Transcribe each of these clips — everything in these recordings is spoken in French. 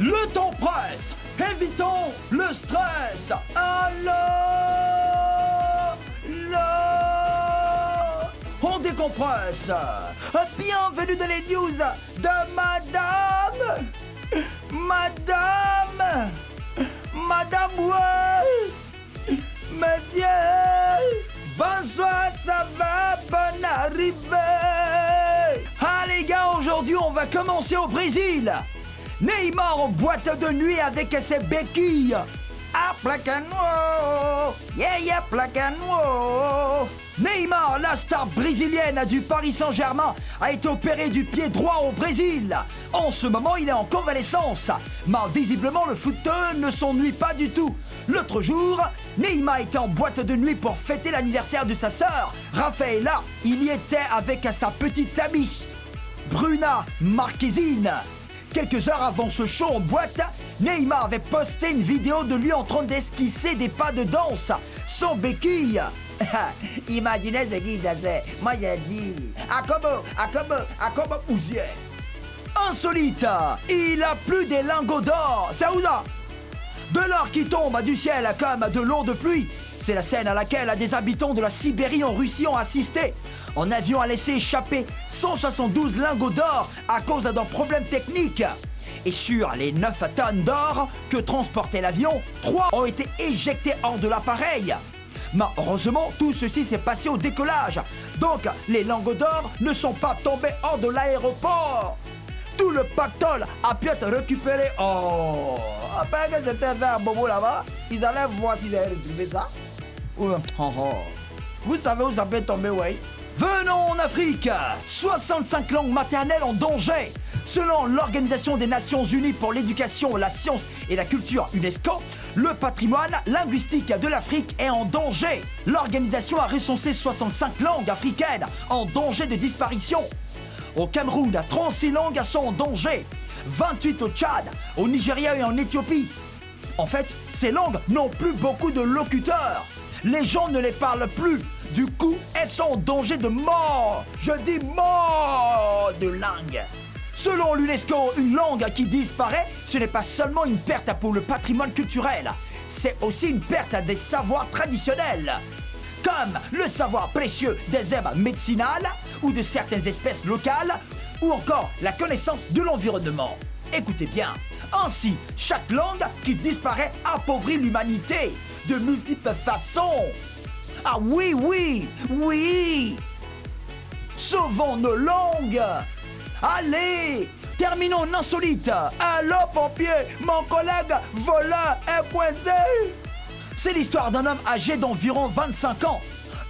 Le temps presse, évitons le stress. Allô, on décompresse. Bienvenue dans les news de Madame, ouais. Monsieur, bonsoir, ça va, bonne arrivée. Ah les gars, aujourd'hui on va commencer au Brésil. Neymar en boîte de nuit avec ses béquilles. Ah, Placano, yeah, Placano. Neymar, la star brésilienne du Paris Saint-Germain, a été opéré du pied droit au Brésil. En ce moment, il est en convalescence. Mais visiblement, le footeux ne s'ennuie pas du tout. L'autre jour, Neymar était en boîte de nuit pour fêter l'anniversaire de sa sœur, Rafaela. Il y était avec sa petite amie, Bruna Marquezine. Quelques heures avant ce show en boîte, Neymar avait posté une vidéo de lui en train d'esquisser des pas de danse sans béquille. Imaginez ce qu'il disait. Moi j'ai dit, Akobo, Ouzier. Insolite, il a plus des lingots d'or. C'est où ça? De l'or qui tombe du ciel comme de l'eau de pluie. C'est la scène à laquelle des habitants de la Sibérie en Russie ont assisté. Un avion a laissé échapper 172 lingots d'or à cause d'un problème technique. Et sur les 9 tonnes d'or que transportait l'avion, 3 ont été éjectés hors de l'appareil. Mais heureusement, tout ceci s'est passé au décollage. Donc, les lingots d'or ne sont pas tombés hors de l'aéroport. Tout le pactole a pu être récupéré. Oh, après que c'était fait un bobo là-bas, ils allaient voir s'ils avaient retrouvé ça. Vous savez où ça peut tomber, ouais? Venons en Afrique. 65 langues maternelles en danger. Selon l'Organisation des Nations Unies pour l'éducation, la science et la culture UNESCO, le patrimoine linguistique de l'Afrique est en danger. L'organisation a recensé 65 langues africaines en danger de disparition. Au Cameroun, 36 langues sont en danger. 28 au Tchad, au Nigeria et en Éthiopie. En fait, ces langues n'ont plus beaucoup de locuteurs. Les gens ne les parlent plus. Du coup, elles sont en danger de mort. Je dis mort de langue. Selon l'UNESCO, une langue qui disparaît, ce n'est pas seulement une perte pour le patrimoine culturel. C'est aussi une perte des savoirs traditionnels, comme le savoir précieux des herbes médicinales ou de certaines espèces locales, ou encore la connaissance de l'environnement. Écoutez bien, ainsi, chaque langue qui disparaît appauvrit l'humanité de multiples façons. Ah oui! Sauvons nos langues. Allez, terminons en insolite. Allô pompier, mon collègue voleur est coincé. C'est l'histoire d'un homme âgé d'environ 25 ans.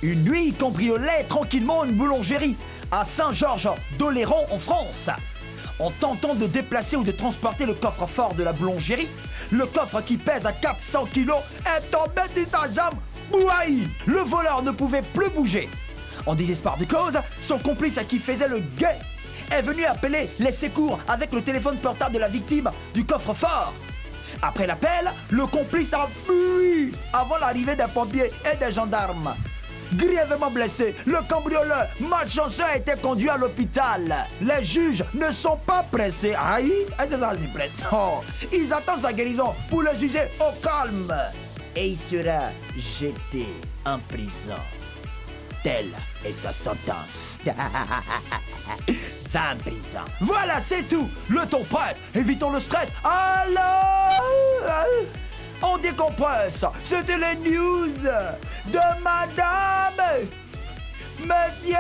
Une nuit, il cambriolait tranquillement une boulangerie à Saint-Georges-d'Oléron en France. En tentant de déplacer ou de transporter le coffre-fort de la boulangerie, le coffre qui pèse à 400 kilos est tombé sur sa jambe. Ouaï! Le voleur ne pouvait plus bouger. En désespoir de cause, son complice qui faisait le guet est venu appeler les secours avec le téléphone portable de la victime du coffre-fort. Après l'appel, le complice a fui avant l'arrivée des pompiers et des gendarmes. Grièvement blessé, le cambrioleur malchanceux a été conduit à l'hôpital. Les juges ne sont pas pressés. Ils attendent sa guérison pour le juger au calme. Et il sera jeté en prison. Telle est sa sentence. 20 prison. Voilà, c'est tout. Le temps presse. Évitons le stress. Alors, on décompresse. C'était les news de Madame. Monsieur,